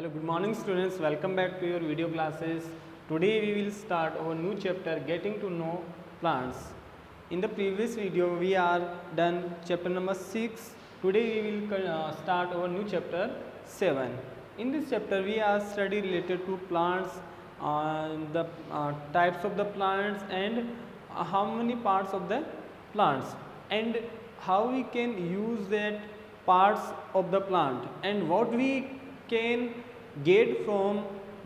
Hello, good morning students. Welcome back to your video classes. Today we will start our new chapter, getting to know plants. In the previous video we are done chapter number 6. Today we will start our new chapter 7. In this chapter we are study related to plants, the types of the plants and how many parts of the plants and how we can use that parts of the plant and what we can get from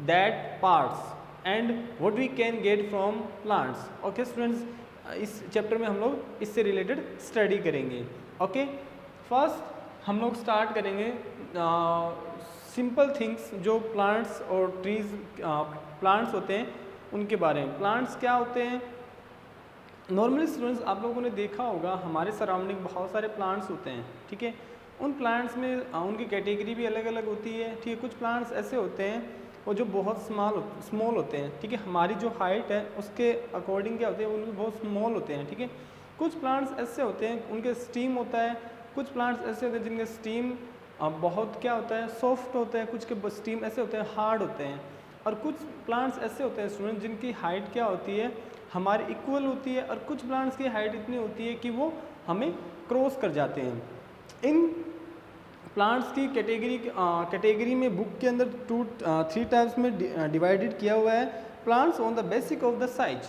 that parts and what we can get from plants. Okay students, इस chapter में हम लोग इससे related study करेंगे. Okay, first हम लोग start करेंगे simple things जो प्लांट्स और ट्रीज प्लांट्स होते हैं उनके बारे में. प्लांट्स क्या होते हैं? नॉर्मली स्टूडेंट्स आप लोगों ने देखा होगा हमारे सराउंडिंग बहुत सारे प्लांट्स होते हैं. ठीक है, उन प्लांट्स में उनकी कैटेगरी भी अलग अलग होती है. ठीक है, कुछ प्लांट्स ऐसे होते हैं वो जो बहुत स्मॉल होते हैं. ठीक है, हमारी जो हाइट है उसके अकॉर्डिंग क्या होते हैं, वो बहुत स्मॉल होते हैं. ठीक है, कुछ प्लांट्स ऐसे होते हैं उनके स्टीम होता है. कुछ प्लांट्स ऐसे होते हैं जिनके स्टीम बहुत क्या होता है, सॉफ्ट होता है. कुछ के स्टीम ऐसे होते हैं हार्ड होते हैं. और कुछ प्लांट्स ऐसे होते हैं स्टूडेंट जिनकी हाइट क्या होती है, हमारी इक्वल होती है. और कुछ प्लांट्स की हाइट इतनी होती है कि वो हमें क्रॉस कर जाते हैं. इन प्लांट्स की कैटेगरी में बुक के अंदर 3 टाइप्स में डिवाइडेड किया हुआ है. Plants on the basic of the size,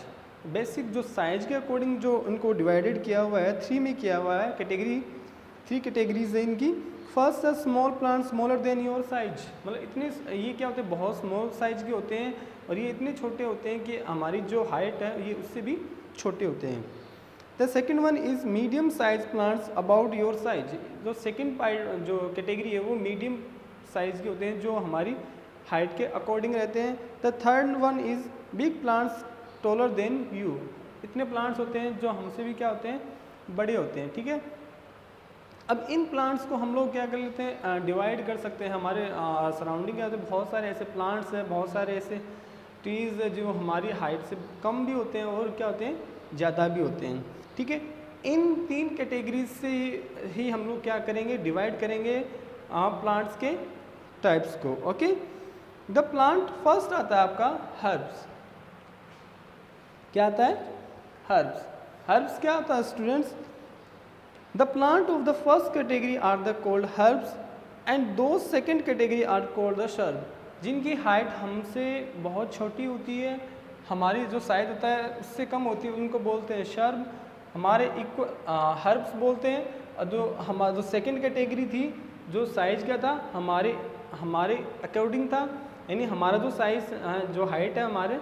basic जो साइज के अकॉर्डिंग जो इनको डिवाइडेड किया हुआ है 3 में किया हुआ है. 3 कैटेगरीज है इनकी. फर्स्ट है small plant smaller than your size, मतलब इतने ये क्या होते हैं, बहुत स्मॉल साइज के होते हैं और ये इतने छोटे होते हैं कि हमारी जो हाइट है ये उससे भी छोटे होते हैं. The second one is medium size plants about your size. जो सेकेंड जो कैटेगरी है वो मीडियम साइज के होते हैं जो हमारी हाइट के अकॉर्डिंग रहते हैं. The third one is big plants taller than you. इतने प्लांट्स होते हैं जो हमसे भी क्या होते हैं, बड़े होते हैं. ठीक है, अब इन प्लांट्स को हम लोग क्या कर लेते हैं, डिवाइड कर सकते हैं. हमारे सराउंडिंग के बहुत सारे ऐसे प्लांट्स हैं, बहुत सारे ऐसे ट्रीज़ है जो हमारी हाइट से कम भी होते हैं और क्या होते हैं, ज़्यादा भी होते हैं. ठीक है, इन 3 कैटेगरीज से ही हम लोग क्या करेंगे, डिवाइड करेंगे प्लांट्स के टाइप्स को. ओके, द प्लांट फर्स्ट आता है आपका हर्ब्स. क्या आता है? हर्ब्स. हर्ब्स क्या होता है students? The plant of the first category are the called herbs and दो second category are called the shrubs. जिनकी हाइट हमसे बहुत छोटी होती है, हमारी जो साइज होता है उससे कम होती है, उनको बोलते हैं शर्ब. हमारे इक्वल हर्ब्स बोलते हैं. और जो हमारा जो सेकेंड कैटेगरी थी जो साइज क्या था, हमारे अकॉर्डिंग था, यानी हमारा जो साइज जो हाइट है हमारे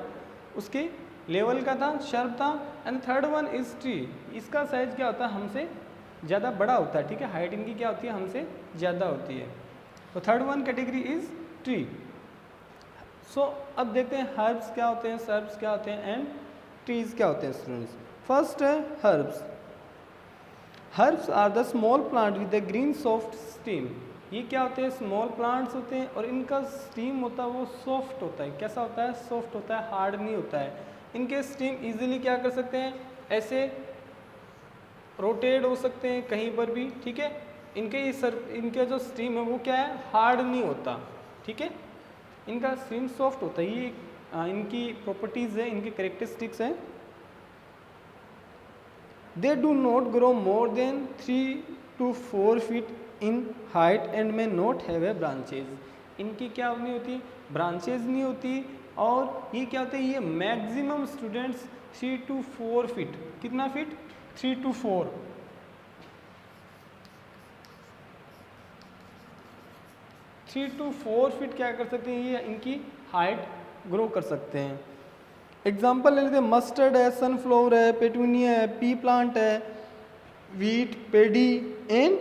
उसके लेवल का था, शर्ब था. And third one is tree. इसका साइज क्या होता है, हमसे ज़्यादा बड़ा होता है. ठीक है, हाइट इनकी क्या होती है, हमसे ज़्यादा होती है. तो third one category is tree. So अब देखते हैं हर्ब्स क्या होते हैं, सर्ब्स क्या होते हैं एंड ट्रीज़ क्या होते हैं स्टूडेंट्स. फर्स्ट है herbs. Herbs are the small plant with the green soft stem. ये क्या होते हैं, स्मॉल प्लांट्स होते हैं और इनका स्टीम होता है वो सॉफ्ट होता है. कैसा होता है, सॉफ्ट होता है, हार्ड नहीं होता है. इनके स्टीम इजीली क्या कर सकते हैं, ऐसे रोटेट हो सकते हैं कहीं पर भी. ठीक है, इनके जो स्टीम है वो क्या है, हार्ड नहीं होता. ठीक है, इनका स्टीम सॉफ्ट होता है. ये इनकी प्रॉपर्टीज़ है, इनकी करेक्टरिस्टिक्स हैं. They do not grow more than 3 to 4 feet in height and may not have a branches. इनकी क्या नहीं होती, ब्रांचेज नहीं होती. और ये क्या होते हैं, ये मैक्सिमम स्टूडेंट्स 3 to 4 फीट. कितना फीट, 3 to 4. to 4 फीट क्या कर सकते हैं, ये इनकी हाइट ग्रो कर सकते हैं. एग्जाम्पल ले लेते हैं, मस्टर्ड है, सनफ्लावर है, पेटूनिया है, पी प्लांट है, वीट, पेडी एंड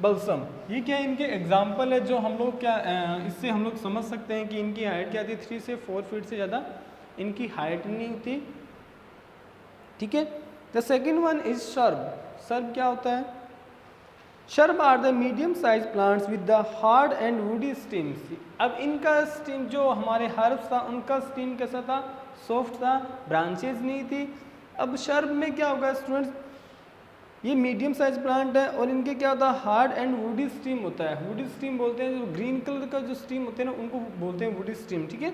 बल्सम. ये क्या इनके एग्जाम्पल है जो हम लोग क्या इससे हम लोग समझ सकते हैं कि इनकी हाइट क्या थी, 3 से 4 फीट से ज़्यादा इनकी हाइट नहीं होती. ठीक है, the second one is shrub. Shrub क्या होता है, shrub are the medium size plants with the hard and woody stems. अब इनका स्टीम जो हमारे हर्ब्स था उनका स्टीम कैसा था, सॉफ्ट था, ब्रांचेज नहीं थी. अब शर्ब में क्या होगा स्टूडेंट्स, ये मीडियम साइज प्लांट है और इनके क्या होता है हार्ड एंड वुडी स्टीम होता है। वुडी स्टीम बोलते हैं, जो ग्रीन कलर का जो स्टीम होते हैं ना उनको बोलते हैं वुडी स्टीम, ठीक है।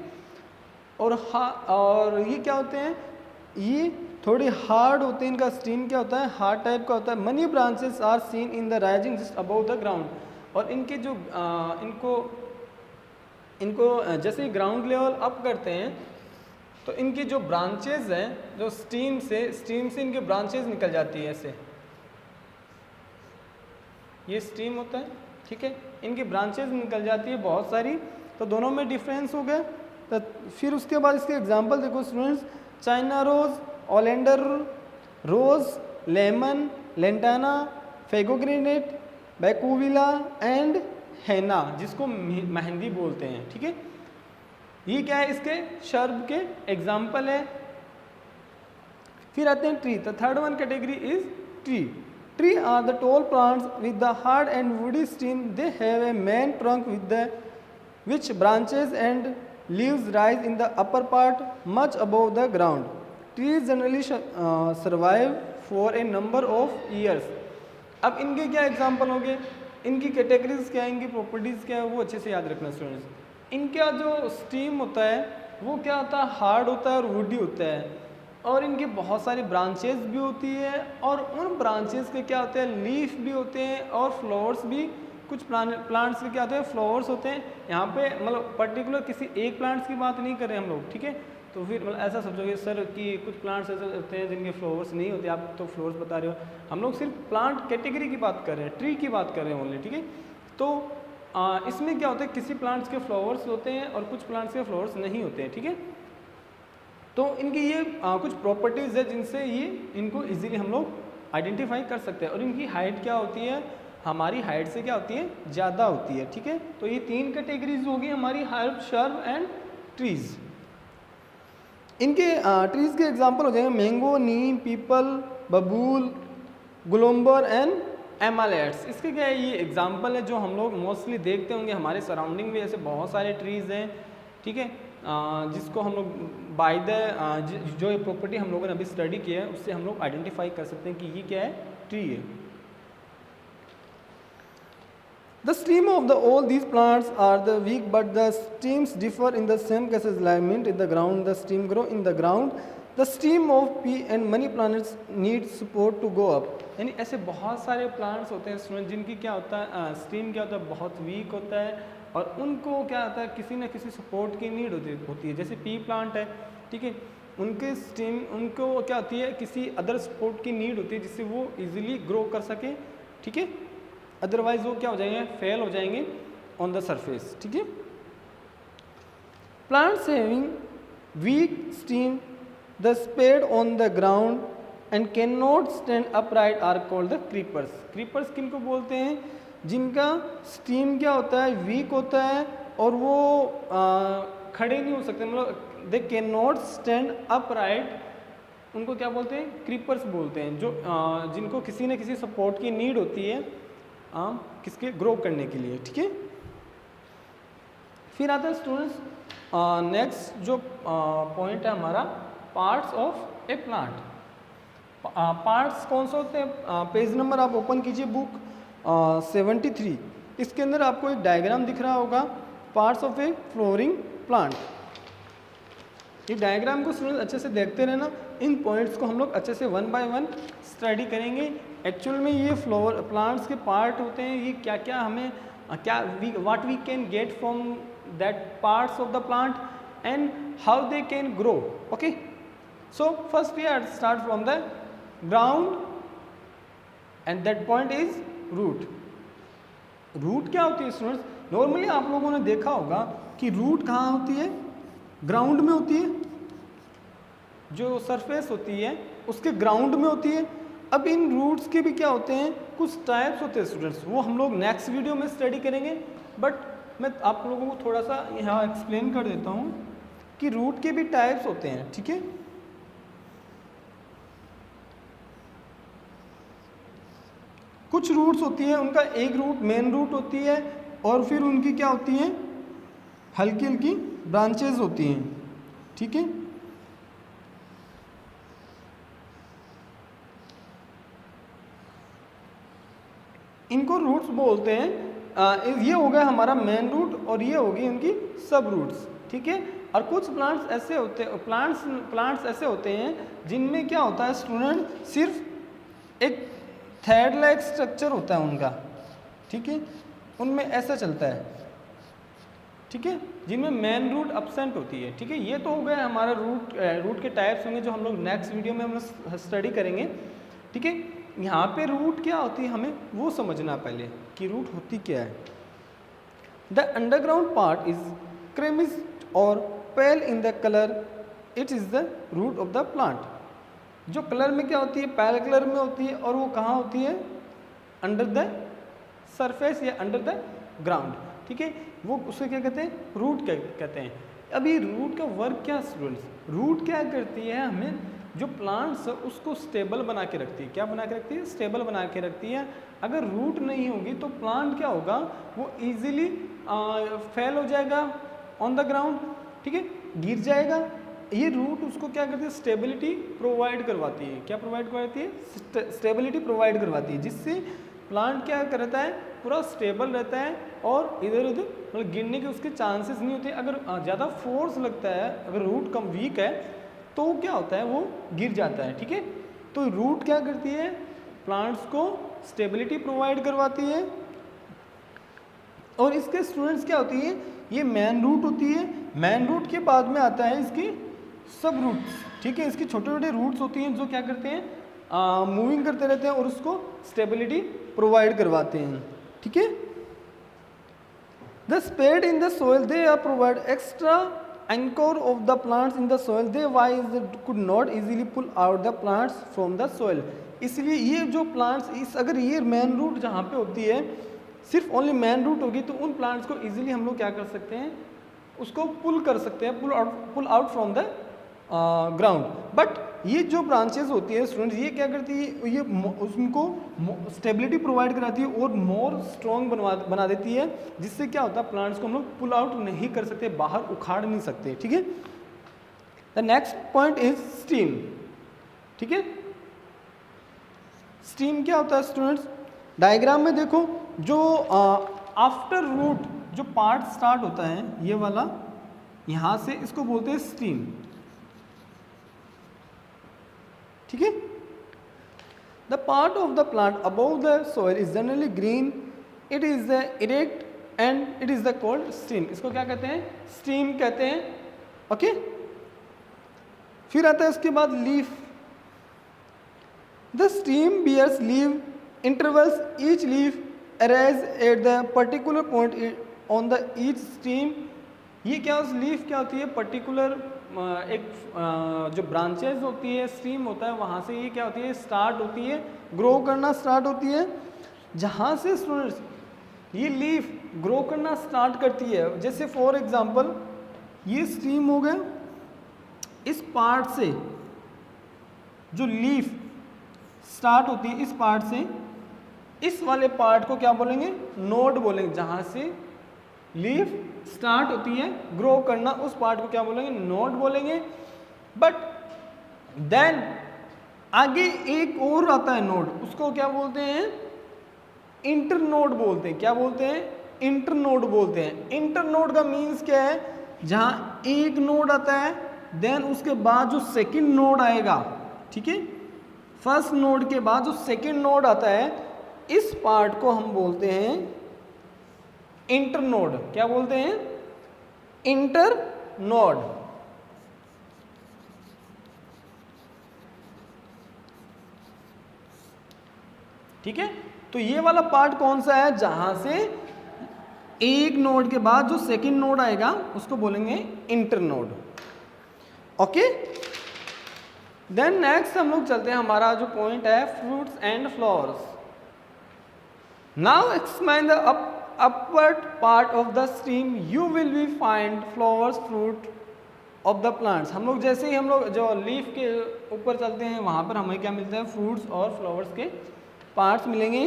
और ये क्या होते हैं, ये थोड़े हार्ड होते हैं, इनका स्टीम क्या होता है हार्ड टाइप का होता है। Many branches are seen in the rising just above the ground. और इनके जो इनको जैसे ग्राउंड लेवल अप करते हैं तो इनकी जो ब्रांचेज हैं, जो स्टीम से इनके ब्रांचेज निकल जाती है ऐसे, ये स्टीम होता है, ठीक है। इनकी ब्रांचेज निकल जाती है बहुत सारी, तो दोनों में डिफरेंस हो गया। तो फिर उसके बाद इसके एग्जांपल देखो students, China rose, oleander rose, lemon, lantana, pomegranate, bougainvillea and henna, जिसको मेहंदी बोलते हैं, ठीक है। ये क्या है, इसके शर्ब के एग्जाम्पल है। फिर आते हैं tree. The third one category is tree. Tree are the tall plants with the hard and woody stem. They have a main trunk with the which branches and leaves rise in the upper part much above the ground. Trees generally survive for a number of years. अब इनके क्या example हो गए, इनकी categories क्या है, इनकी properties क्या है, वो अच्छे से याद रखना स्टूडेंट्स। इनका जो स्टीम होता है वो क्या होता है हार्ड होता है और वुडी होता है, और इनके बहुत सारी ब्रांचेस भी होती है, और उन ब्रांचेस के क्या होते हैं लीफ भी होते हैं, और फ्लावर्स भी। कुछ प्लांट्स के क्या होते हैं फ्लावर्स होते हैं। यहाँ पे मतलब पर्टिकुलर किसी एक प्लांट्स की बात नहीं कर रहे हम लोग, ठीक है। तो फिर मतलब ऐसा समझोगे सर कि कुछ प्लांट्स ऐसे होते हैं जिनके फ्लावर्स नहीं होते, आप तो फ्लावर्स बता रहे हो। हम लोग सिर्फ प्लांट कैटेगरी की बात कर रहे हैं, ट्री की बात कर रहे हैं ओनली, ठीक है। तो इसमें क्या होता है किसी प्लांट्स के फ्लावर्स होते हैं और कुछ प्लांट्स के फ्लावर्स नहीं होते हैं, ठीक है। तो इनकी ये कुछ प्रॉपर्टीज़ है जिनसे ये इनको ईजिली हम लोग आइडेंटिफाई कर सकते हैं। और इनकी हाइट क्या होती है, हमारी हाइट से क्या होती है ज़्यादा होती है, ठीक है। तो ये तीन कैटेगरीज होगी हमारी, हर्ब, शर्ब एंड ट्रीज। इनके ट्रीज के एग्जांपल हो जाएंगे मैंगो, नीम, पीपल, बबूल, गुलम्बर एंड एमालेट्स। इसके क्या है ये एग्जांपल है जो हम लोग मोस्टली देखते होंगे हमारे सराउंडिंग में। ऐसे बहुत सारे ट्रीज़ हैं, ठीक है, जिसको हम लोग बाय द जो ये प्रॉपर्टी हम लोगों ने अभी स्टडी किया है उससे हम लोग आइडेंटिफाई कर सकते हैं कि ये क्या है, ट्री है। The stem of all these plants are the weak, but the stems differ in the same cases. Like mint in the ground, the stem grow in the ground. The stem of pea and many plants need support to go up. यानी ऐसे बहुत सारे plants होते हैं student जिनकी क्या होता है स्टेम क्या होता है बहुत वीक होता है, और उनको क्या होता है किसी न किसी सपोर्ट की नीड होती है। जैसे पी प्लांट है, ठीक है, उनके स्टेम उनको क्या होती है किसी अदर सपोर्ट की नीड होती है जिससे वो इजीली ग्रो कर सके, ठीक है। अदरवाइज वो क्या हो जाएंगे फेल हो जाएंगे ऑन द सरफेस, ठीक है। Plants having weak stem the spread on the ground and can not stand upright are called the creepers. Creepers किनको बोलते हैं, जिनका स्टीम क्या होता है वीक होता है और वो खड़े नहीं हो सकते, मतलब they can not stand upright, उनको क्या बोलते हैं क्रीपर्स बोलते हैं, जो जिनको किसी न किसी सपोर्ट की नीड होती है किसके ग्रो करने के लिए, ठीक है। फिर आता है स्टूडेंट्स नेक्स्ट जो पॉइंट है हमारा parts of A plant. Parts कौन से होते हैं, पेज नंबर आप ओपन कीजिए बुक 73। इसके अंदर आपको एक डायग्राम दिख रहा होगा parts of A flowering plant. ये डायग्राम को स्टूडेंट्स अच्छे से देखते रहना, इन पॉइंट्स को हम लोग अच्छे से वन बाय वन स्टडी करेंगे। एक्चुअल में ये फ्लोर प्लांट्स के पार्ट होते हैं, ये क्या क्या हमें क्या what we can get from that parts of the plant and how they can grow, okay. So first we are start from the ground and that point is root. Root क्या होती है स्टूडेंट्स, नॉर्मली आप लोगों ने देखा होगा कि root कहाँ होती है, ग्राउंड में होती है, जो सरफेस होती है उसके ग्राउंड में होती है। अब इन रूट्स के भी क्या होते हैं कुछ टाइप्स होते हैं स्टूडेंट्स, वो हम लोग नेक्स्ट वीडियो में स्टडी करेंगे, बट मैं आप लोगों को थोड़ा सा यहाँ एक्सप्लेन कर देता हूँ कि रूट के भी टाइप्स होते हैं, ठीक है। कुछ रूट्स होती है, उनका एक रूट मेन रूट होती है और फिर उनकी क्या होती है हल्की हल्की ब्रांचेज होती हैं, ठीक है। इनको रूट्स बोलते हैं। ये हो गया हमारा मेन रूट और ये होगी उनकी सब रूट्स, ठीक है। और कुछ प्लांट्स ऐसे होते हैं, प्लांट्स ऐसे होते हैं जिनमें क्या होता है स्टूडेंट, सिर्फ एक थ्रेड लाइक स्ट्रक्चर होता है उनका, ठीक है, उनमें ऐसा चलता है, ठीक है, जिनमें मेन रूट एब्सेंट होती है, ठीक है। ये तो हो गया हमारा रूट के टाइप्स होंगे जो हम लोग नेक्स्ट वीडियो में हम लोग स्टडी करेंगे, ठीक है। यहाँ पे रूट क्या होती है हमें वो समझना पहले कि रूट होती क्या है। The underground part is creamish और pale in the colour, it is the root of the plant. जो कलर में क्या होती है, पेल कलर में होती है, और वो कहाँ होती है, अंडर द सरफेस या अंडर द ग्राउंड, ठीक है। वो उसे क्या कहते हैं, रूट कहते हैं। अभी रूट का वर्क क्या स्टूडेंट्स, रूट क्या करती है, हमें जो प्लांट्स है उसको स्टेबल बना के रखती है। क्या बना के रखती है, स्टेबल बना के रखती है। अगर रूट नहीं होगी तो प्लांट क्या होगा, वो इजीली फेल हो जाएगा ऑन द ग्राउंड, ठीक है, गिर जाएगा। ये रूट उसको क्या करती है, स्टेबिलिटी प्रोवाइड करवाती है। क्या प्रोवाइड करवाती है, स्टेबिलिटी प्रोवाइड करवाती है, जिससे प्लांट क्या करता है, पूरा स्टेबल रहता है और इधर उधर मतलब गिरने के उसके चांसेस नहीं होते। अगर ज़्यादा फोर्स लगता है, अगर रूट कम वीक है तो क्या होता है, वो गिर जाता है, ठीक है। तो रूट क्या करती है, प्लांट्स को स्टेबिलिटी प्रोवाइड करवाती है। और इसके स्टूडेंट्स क्या होती है, ये मेन रूट होती है। मेन रूट के बाद में आता है इसकी सब रूट्स, ठीक है। इसकी छोटे छोटे रूट्स होती हैं जो क्या करते हैं, मूविंग करते रहते हैं और उसको स्टेबिलिटी प्रोवाइड करवाते हैं, ठीक है। The spread in the soil they are provide extra anchor of the plants in the soil, they wise could not easily pull out the plants from the soil। इसलिए ये जो प्लांट्स अगर ये main root जहाँ पे होती है, सिर्फ ओनली मेन रूट होगी तो उन प्लांट्स को इजीली हम लोग क्या कर सकते हैं, उसको पुल कर सकते हैं, pull out from the ground. But ये जो ब्रांचेस होती है स्टूडेंट्स, ये क्या करती है, ये उनको स्टेबिलिटी प्रोवाइड कराती है और मोर स्ट्रॉन्ग बना देती है, जिससे क्या होता है, प्लांट्स को हम लोग पुल आउट नहीं कर सकते, बाहर उखाड़ नहीं सकते, ठीक है। The next point is steam, ठीक है। स्टीम क्या होता है स्टूडेंट्स, डायग्राम में देखो, जो आफ्टर रूट जो पार्ट स्टार्ट होता है, ये वाला यहां से, इसको बोलते हैं स्टीम, ठीक है। The part of the plant above the soil is generally green, it is the erect and it is the called steam. इसको क्या कहते हैं, स्टीम कहते हैं, ओके। फिर आता है उसके बाद leaf. The stem bears leave intervals, each leaf arise at the particular point on the each stem. ये क्या, उस लीफ क्या होती है, पर्टिकुलर एक जो ब्रांचेस होती है, स्ट्रीम होता है, वहाँ से ये क्या होती है, स्टार्ट होती है, ग्रो करना स्टार्ट होती है। जहाँ से स्टूडेंट्स ये लीफ ग्रो करना स्टार्ट करती है, जैसे फॉर एग्जांपल ये स्ट्रीम हो गया, इस पार्ट से जो लीफ स्टार्ट होती है, इस पार्ट से, इस वाले पार्ट को क्या बोलेंगे, नोड बोलेंगे। जहाँ से लीफ स्टार्ट होती है ग्रो करना, उस पार्ट को क्या बोलेंगे, नोड बोलेंगे। बट देन आगे एक और आता है नोड, उसको क्या बोलते हैं, इंटरनोड बोलते हैं। क्या बोलते हैं, इंटरनोड बोलते हैं। इंटरनोड का मीन्स क्या है, जहां एक नोड आता है, देन उसके बाद जो सेकंड नोड आएगा, ठीक है, फर्स्ट नोड के बाद जो सेकंड नोड आता है, इस पार्ट को हम बोलते हैं इंटरनोड। क्या बोलते हैं, इंटरनोड, ठीक है। तो ये वाला पार्ट कौन सा है, जहां से एक नोड के बाद जो सेकंड नोड आएगा उसको बोलेंगे इंटरनोड, ओके। देन नेक्स्ट हम लोग चलते हैं, हमारा जो पॉइंट है fruits and flowers. Now explain the upward part of the stream you will be find flowers fruit of the plants। हम लोग जैसे ही हम लोग जो लीफ के ऊपर चलते हैं, वहाँ पर हमें क्या मिलता है, फ्रूट्स और फ्लावर्स के पार्ट्स मिलेंगे।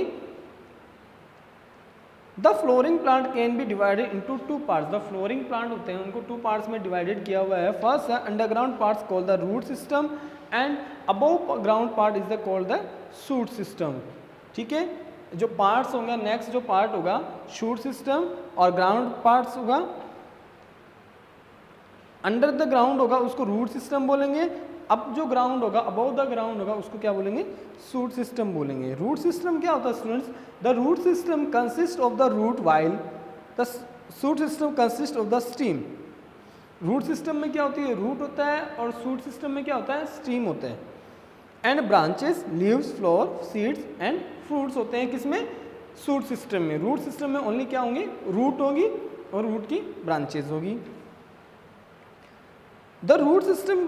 The flowering plant can be divided into two parts. The flowering plant होते हैं, उनको टू पार्ट्स में डिवाइडेड किया हुआ है। फर्स्ट है underground parts called the root system and above ground part is the called the shoot system, ठीक है। जो पार्ट्स होंगे, नेक्स्ट जो पार्ट होगा शूट सिस्टम और ग्राउंड पार्ट्स होगा, अंडर द ग्राउंड होगा उसको रूट सिस्टम बोलेंगे, अब जो ग्राउंड होगा अबव द ग्राउंड होगा उसको क्या बोलेंगे, शूट सिस्टम बोलेंगे। रूट सिस्टम क्या होता है students, the root system consist of the root while the shoot system consist of the stem. Root system में क्या होती है, रूट होता है, और शूट सिस्टम में क्या होता है, स्टीम होता है। And branches, leaves, flower, seeds and fruits होते हैं किसमें, शूट सिस्टम में। रूट सिस्टम में ओनली क्या होंगे, रूट होगी और रूट की ब्रांचेस होगी। The root system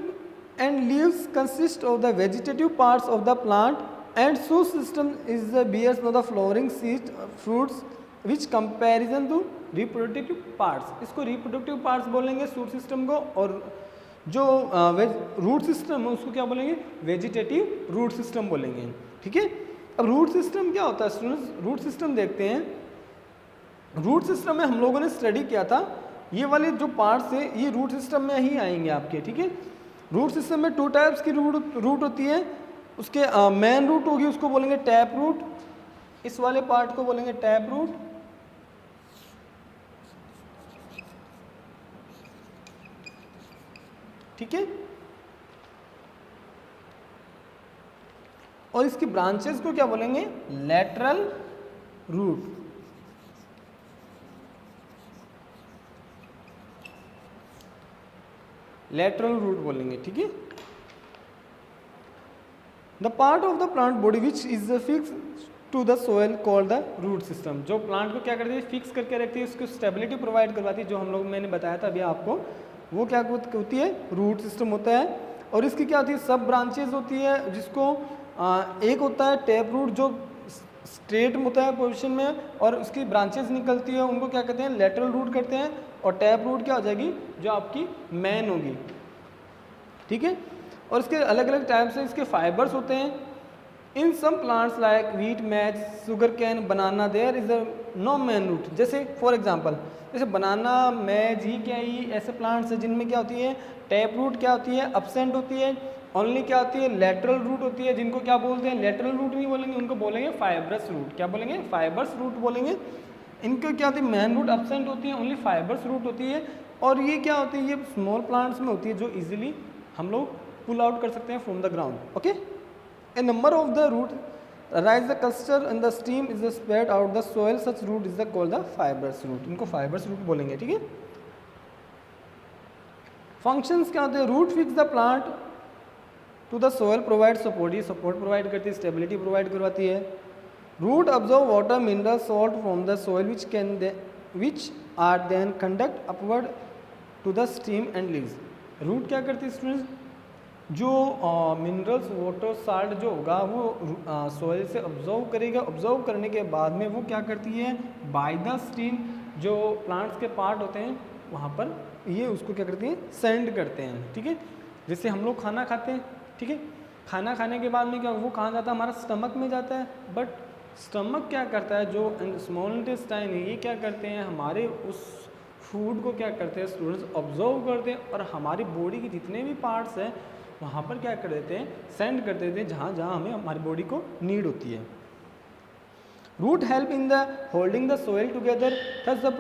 and leaves consist of the vegetative parts of the plant and shoot system is the bears of the flowering seeds, fruits which comparison to reproductive parts। इसको reproductive parts बोलेंगे shoot system को, और जो root system है उसको क्या बोलेंगे, vegetative root system बोलेंगे। ठीक है, अब रूट सिस्टम क्या होता है स्टूडेंट्स, रूट सिस्टम देखते हैं। रूट सिस्टम में हम लोगों ने स्टडी किया था, ये वाले जो पार्ट्स है ये रूट सिस्टम में ही आएंगे आपके। ठीक है, रूट सिस्टम में 2 टाइप्स की रूट होती है, उसके मेन रूट होगी उसको बोलेंगे टैप रूट, इस वाले पार्ट को बोलेंगे टैप रूट, ठीक है, और इसकी ब्रांचेस को क्या बोलेंगे, लैटरल रूट। लैटरल रूट बोलेंगे। ठीक है, the part of the plant body which is fix to the soil called the root system. जो प्लांट को क्या करती है, फिक्स करके रखती है, उसको स्टेबिलिटी प्रोवाइड करवाती है, जो हम लोग मैंने बताया था अभी आपको, वो क्या होती है, रूट सिस्टम होता है। और इसकी क्या होती है, सब ब्रांचेज होती है, जिसको एक होता है टैप रूट जो स्ट्रेट होता है पोजीशन में, और उसकी ब्रांचेस निकलती है, उनको क्या कहते हैं, लैटरल रूट करते हैं। और टैप रूट क्या हो जाएगी, जो आपकी मैन होगी। ठीक है, और इसके अलग अलग टाइप से इसके फाइबर्स होते हैं। In some plants like wheat, maize, sugar cane, banana, there is a no main root. जैसे फॉर एग्जांपल, जैसे बनाना, मैच, ही क्या, ही ऐसे प्लांट्स हैं जिनमें क्या होती है, टैप रूट क्या होती है, एब्सेंट होती है, ओनली क्या होती है, लेटरल रूट होती है, जिनको क्या बोलते हैं, लेटरल रूट नहीं बोलेंगे, उनको बोलेंगे फाइबरस रूट। क्या बोलेंगे, फाइबरस रूट बोलेंगे। इनका क्या होती है, मैन रूट एब्सेंट होती है, ओनली फाइबरस रूट होती है। और ये क्या होती है, ये स्मॉल प्लांट्स में होती है, जो इजीली हम लोग पुल आउट कर सकते हैं from the ground. Okay, a number of the root rise the culture and the stem is spread out the soil, such root is the called the fibrous root. इनको fibrous root बोलेंगे। ठीक है, functions क्या होते हैं, root fix the plant to the soil, provide support, ये support provide करती है, स्टेबिलिटी प्रोवाइड करवाती है। Root absorb water, mineral, salt from the soil which are then conduct upward to the stem and leaves. Root क्या करती है students, जो minerals, water, salt जो होगा वो सोयल से ऑब्जर्व करेगा, ऑब्जर्व करने के बाद में वो क्या करती है, बाय द स्टीम, जो प्लांट्स के पार्ट होते हैं वहाँ पर ये उसको क्या करती हैं, सेंड करते हैं। ठीक है, जैसे हम लोग खाना खाते हैं, ठीक है, खाना खाने के बाद में क्या वो कहाँ जाता है, हमारा स्टमक में जाता है। बट स्टमक क्या करता है, जो स्मॉल इंटेस्टाइन है ये क्या करते हैं, हमारे उस फूड को क्या करते हैं स्टूडेंट्स, ऑब्जर्व करते हैं, और हमारी बॉडी के जितने भी पार्ट्स हैं वहाँ पर क्या कर देते हैं, सेंड कर देते हैं, जहाँ जहाँ हमें हमारी बॉडी को नीड होती है। Root help in the holding the soil together, thus the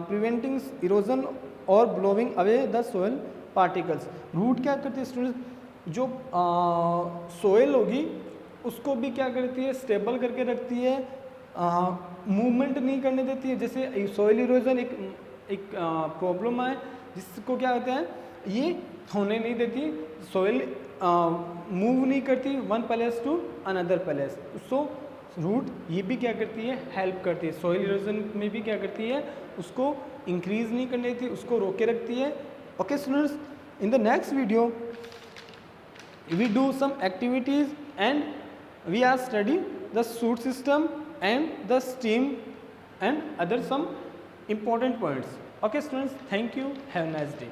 preventing erosion और blowing away the soil particles. Root क्या करती है स्टूडेंट्स, जो सोयल होगी उसको भी क्या करती है, स्टेबल करके रखती है, मूवमेंट नहीं करने देती है। जैसे सोयल इरोजन एक प्रॉब्लम है जिसको क्या होता है, ये होने नहीं देती, सोयल मूव नहीं करती one place to another place. So root ये भी क्या करती है, हेल्प करती है, सोयल इरोजन में भी क्या करती है, उसको इंक्रीज नहीं करने देती, उसको रोके रखती है। Okay students, in the next video we do some activities and we are studying the shoot system and the steam and other some important points. Okay students, thank you, have a nice day.